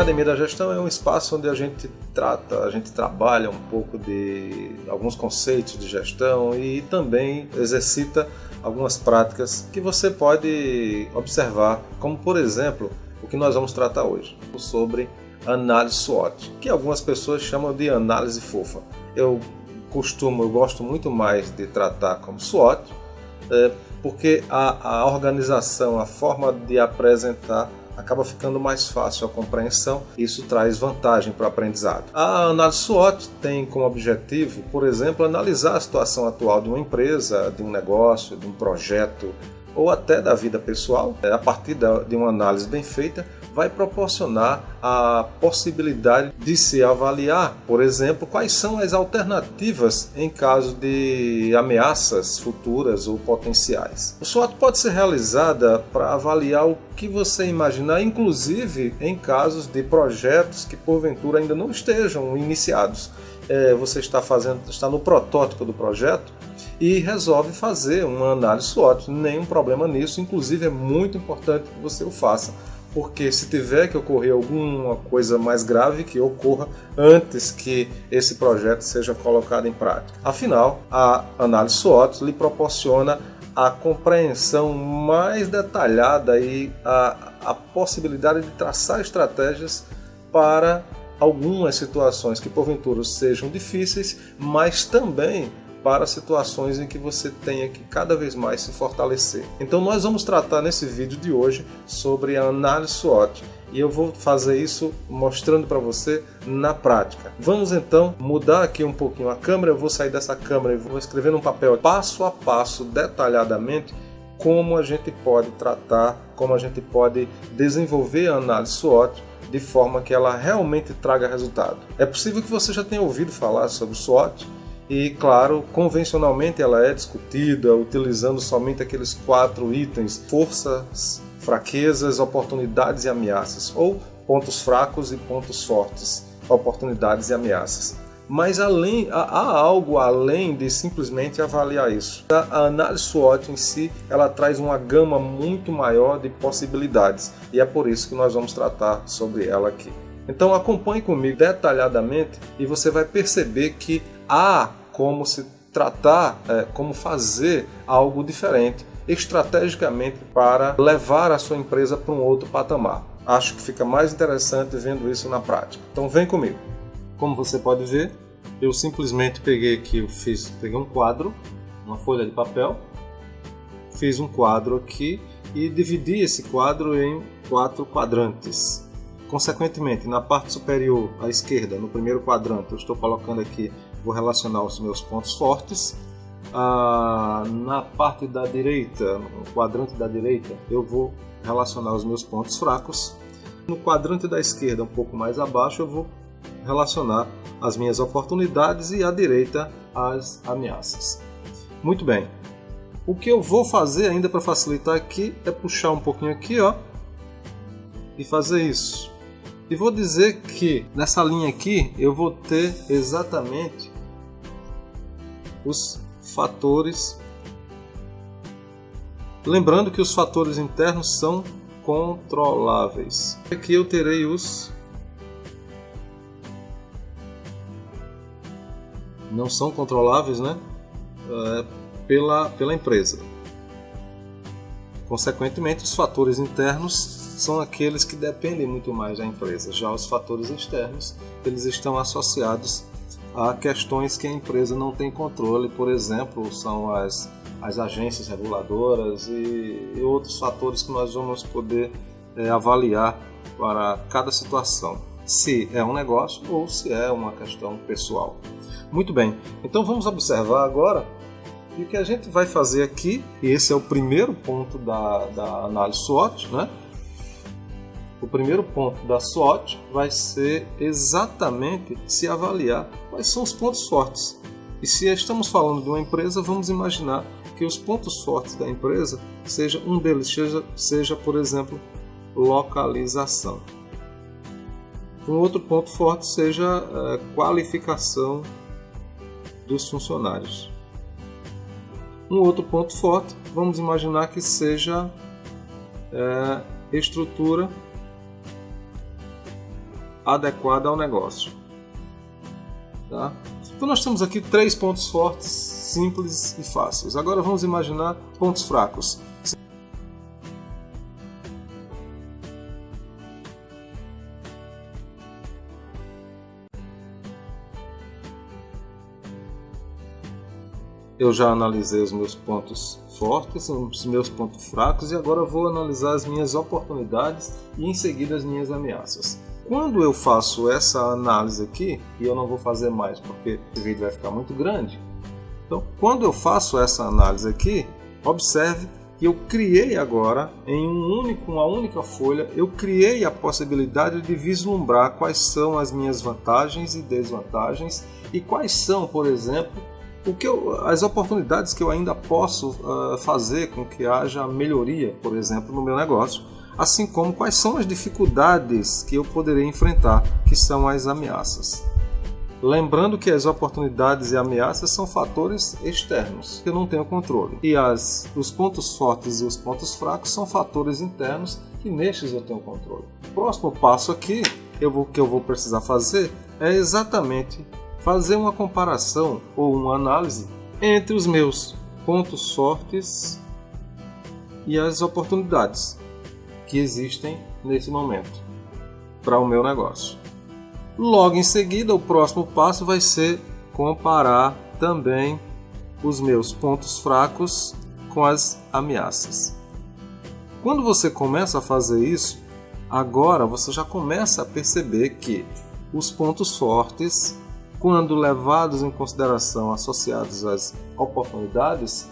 Academia da Gestão é um espaço onde a gente trabalha um pouco de alguns conceitos de gestão e também exercita algumas práticas que você pode observar, como por exemplo, o que nós vamos tratar hoje, sobre análise SWOT, que algumas pessoas chamam de análise fofa. Eu gosto muito mais de tratar como SWOT, porque a organização, a forma de apresentar acaba ficando mais fácil a compreensão e isso traz vantagem para o aprendizado. A análise SWOT tem como objetivo, por exemplo, analisar a situação atual de uma empresa, de um negócio, de um projeto ou até da vida pessoal. A partir de uma análise bem feita, vai proporcionar a possibilidade de se avaliar, por exemplo, quais são as alternativas em caso de ameaças futuras ou potenciais. O SWOT pode ser realizada para avaliar o que você imaginar, inclusive em casos de projetos que porventura ainda não estejam iniciados. Você está no protótipo do projeto e resolve fazer uma análise SWOT. Nenhum problema nisso, inclusive é muito importante que você o faça, porque se tiver que ocorrer alguma coisa mais grave, que ocorra antes que esse projeto seja colocado em prática. Afinal, a análise SWOT lhe proporciona a compreensão mais detalhada e a possibilidade de traçar estratégias para algumas situações que porventura sejam difíceis, mas também para situações em que você tenha que cada vez mais se fortalecer. Então nós vamos tratar nesse vídeo de hoje sobre a análise SWOT e eu vou fazer isso mostrando para você na prática. Vamos então mudar aqui um pouquinho a câmera, eu vou sair dessa câmera e vou escrever num papel passo a passo, detalhadamente, como a gente pode tratar, como a gente pode desenvolver a análise SWOT de forma que ela realmente traga resultado. É possível que você já tenha ouvido falar sobre o SWOT, e, claro, convencionalmente ela é discutida utilizando somente aqueles 4 itens: forças, fraquezas, oportunidades e ameaças, ou pontos fracos e pontos fortes, oportunidades e ameaças. Mas há algo além de simplesmente avaliar isso. A análise SWOT em si, ela traz uma gama muito maior de possibilidades, e é por isso que nós vamos tratar sobre ela aqui. Então acompanhe comigo detalhadamente e você vai perceber que há como se tratar, como fazer algo diferente, estrategicamente, para levar a sua empresa para um outro patamar. Acho que fica mais interessante vendo isso na prática. Então vem comigo. Como você pode ver, eu simplesmente peguei um quadro, uma folha de papel, fiz um quadro aqui e dividi esse quadro em 4 quadrantes. Consequentemente, na parte superior à esquerda, no primeiro quadrante, eu estou colocando aqui, vou relacionar os meus pontos fortes. Na parte da direita, no quadrante da direita, eu vou relacionar os meus pontos fracos. No quadrante da esquerda, um pouco mais abaixo, eu vou relacionar as minhas oportunidades e à direita as ameaças. Muito bem. O que eu vou fazer ainda para facilitar aqui é puxar um pouquinho aqui, ó, e fazer isso. E vou dizer que nessa linha aqui eu vou ter exatamente os fatores. Lembrando que os fatores internos são controláveis. Aqui eu terei os não são controláveis, né? Pela empresa. Consequentemente, os fatores internos são aqueles que dependem muito mais da empresa. Já os fatores externos, eles estão associados a questões que a empresa não tem controle. Por exemplo, são as agências reguladoras e outros fatores que nós vamos poder avaliar para cada situação, se é um negócio ou se é uma questão pessoal. Muito bem, então vamos observar agora e o que a gente vai fazer aqui, e esse é o primeiro ponto da análise SWOT, né? O primeiro ponto da SWOT vai ser exatamente se avaliar quais são os pontos fortes. E se estamos falando de uma empresa, vamos imaginar que os pontos fortes da empresa, um deles seja, por exemplo, localização. Um outro ponto forte seja a qualificação dos funcionários. Um outro ponto forte, vamos imaginar que seja estrutura adequada ao negócio. Tá? Então nós temos aqui 3 pontos fortes, simples e fáceis. Agora vamos imaginar pontos fracos. Eu já analisei os meus pontos fortes, os meus pontos fracos, e agora vou analisar as minhas oportunidades e em seguida as minhas ameaças. Quando eu faço essa análise aqui, e eu não vou fazer mais porque esse vídeo vai ficar muito grande, então quando eu faço essa análise aqui, observe que eu criei agora, em uma única folha, eu criei a possibilidade de vislumbrar quais são as minhas vantagens e desvantagens e quais são, por exemplo, as oportunidades que eu ainda posso fazer com que haja melhoria, por exemplo, no meu negócio, assim como quais são as dificuldades que eu poderei enfrentar, que são as ameaças. Lembrando que as oportunidades e ameaças são fatores externos, que eu não tenho controle. E os pontos fortes e os pontos fracos são fatores internos, que nestes eu tenho controle. O próximo passo aqui, que eu vou precisar fazer, é exatamente fazer uma comparação ou uma análise entre os meus pontos fortes e as oportunidades que existem nesse momento para o meu negócio. Logo em seguida, o próximo passo vai ser comparar também os meus pontos fracos com as ameaças. Quando você começa a fazer isso, agora você já começa a perceber que os pontos fortes, quando levados em consideração, associados às oportunidades,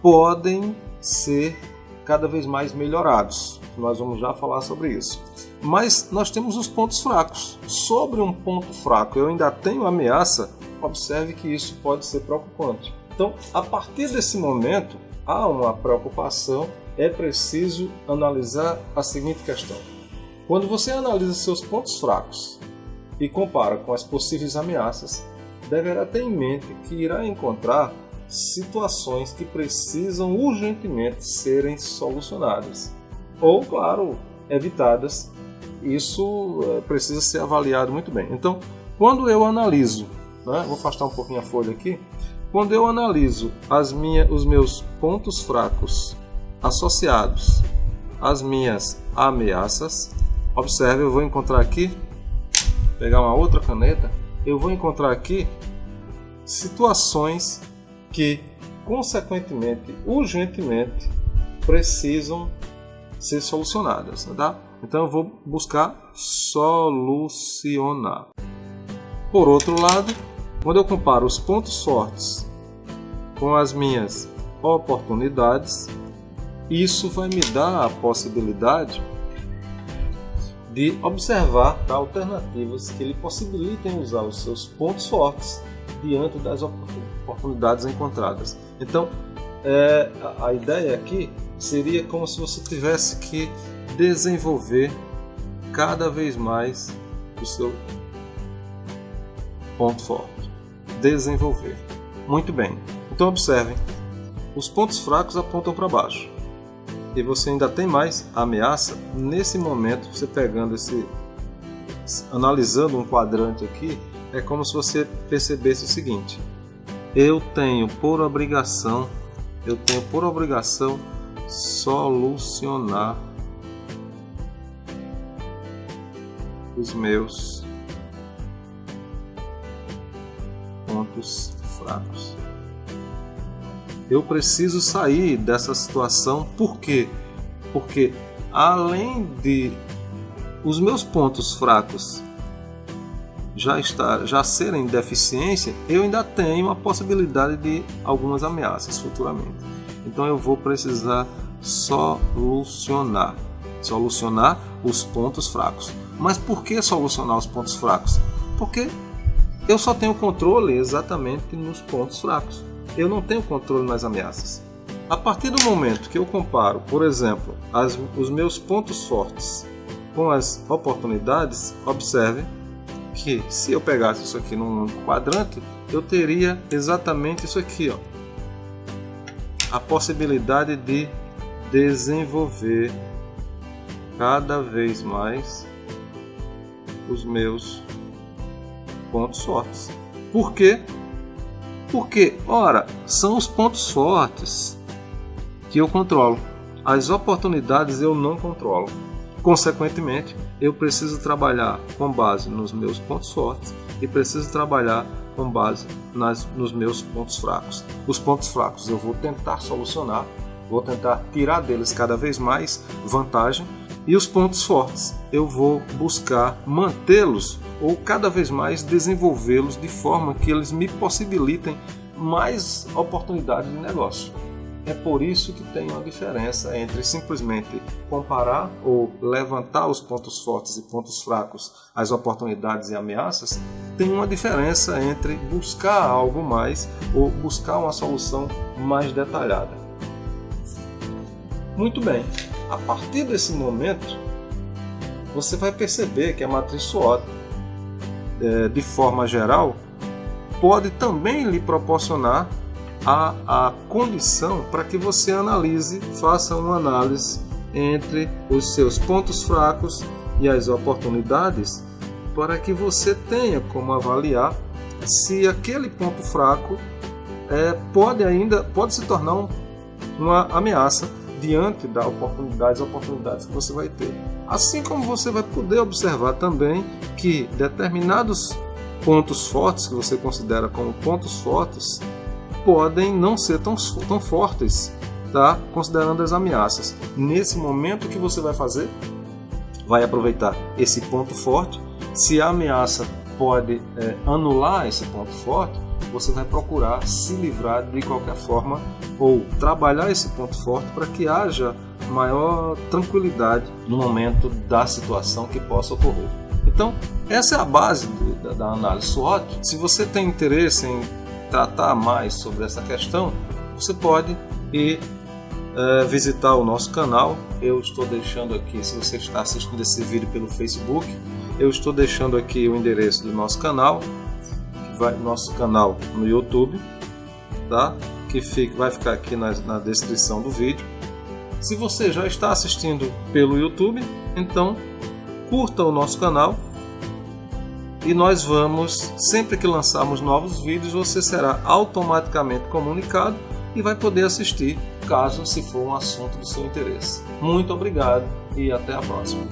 podem ser cada vez mais melhorados. Nós vamos já falar sobre isso. Mas nós temos os pontos fracos. Sobre um ponto fraco eu ainda tenho ameaça, observe que isso pode ser preocupante. Então, a partir desse momento, há uma preocupação, é preciso analisar a seguinte questão. Quando você analisa seus pontos fracos e compara com as possíveis ameaças, deverá ter em mente que irá encontrar situações que precisam urgentemente serem solucionadas. Ou, claro, evitadas. Isso precisa ser avaliado muito bem. Então, quando eu analiso, vou afastar um pouquinho a folha aqui, quando eu analiso os meus pontos fracos associados às minhas ameaças, observe, eu vou encontrar aqui, pegar uma outra caneta, eu vou encontrar aqui situações que, consequentemente, urgentemente, precisam ser solucionadas, tá? Então eu vou buscar solucionar. Por outro lado, quando eu comparo os pontos fortes com as minhas oportunidades, isso vai me dar a possibilidade de observar alternativas que lhe possibilitem usar os seus pontos fortes diante das oportunidades encontradas. Então, a ideia aqui seria como se você tivesse que desenvolver cada vez mais o seu ponto forte. Desenvolver. Muito bem. Então observem, os pontos fracos apontam para baixo. E você ainda tem mais ameaça. Nesse momento, você pegando analisando um quadrante aqui, é como se você percebesse o seguinte: eu tenho por obrigação solucionar os meus pontos fracos. Eu preciso sair dessa situação. Por quê? Porque além de os meus pontos fracos já serem deficiência, eu ainda tenho a possibilidade de algumas ameaças futuramente. Então eu vou precisar solucionar os pontos fracos. Mas por que solucionar os pontos fracos? Porque eu só tenho controle exatamente nos pontos fracos. Eu não tenho controle nas ameaças. A partir do momento que eu comparo, por exemplo, os meus pontos fortes com as oportunidades, observe que se eu pegasse isso aqui num quadrante, eu teria exatamente isso aqui, a possibilidade de desenvolver cada vez mais os meus pontos fortes. Por quê? Porque, ora, são os pontos fortes que eu controlo. As oportunidades eu não controlo. Consequentemente, eu preciso trabalhar com base nos meus pontos fortes e preciso trabalhar com base nos meus pontos fracos. Os pontos fracos eu vou tentar solucionar, vou tentar tirar deles cada vez mais vantagem, e os pontos fortes eu vou buscar mantê-los ou cada vez mais desenvolvê-los de forma que eles me possibilitem mais oportunidades de negócio. É por isso que tem uma diferença entre simplesmente comparar ou levantar os pontos fortes e pontos fracos, as oportunidades e ameaças. Tem uma diferença entre buscar algo mais ou buscar uma solução mais detalhada. Muito bem, a partir desse momento, você vai perceber que a matriz SWOT, de forma geral, pode também lhe proporcionar a condição para que você analise, faça uma análise entre os seus pontos fracos e as oportunidades, para que você tenha como avaliar se aquele ponto fraco pode se tornar uma ameaça diante das oportunidades que você vai ter. Assim como você vai poder observar também que determinados pontos fortes que você considera como pontos fortes podem não ser tão fortes, tá? Considerando as ameaças. Nesse momento, o que você vai fazer? Vai aproveitar esse ponto forte. Se a ameaça pode anular esse ponto forte, você vai procurar se livrar de qualquer forma ou trabalhar esse ponto forte para que haja maior tranquilidade no momento da situação que possa ocorrer. Então, essa é a base da análise SWOT. Se você tem interesse em tratar mais sobre essa questão, você pode ir visitar o nosso canal. Eu estou deixando aqui, se você está assistindo esse vídeo pelo Facebook, eu estou deixando aqui o endereço do nosso canal, nosso canal no YouTube, tá? Vai ficar aqui na descrição do vídeo. Se você já está assistindo pelo YouTube, então curta o nosso canal e nós vamos, sempre que lançarmos novos vídeos, você será automaticamente comunicado e vai poder assistir, caso se for um assunto do seu interesse. Muito obrigado e até a próxima.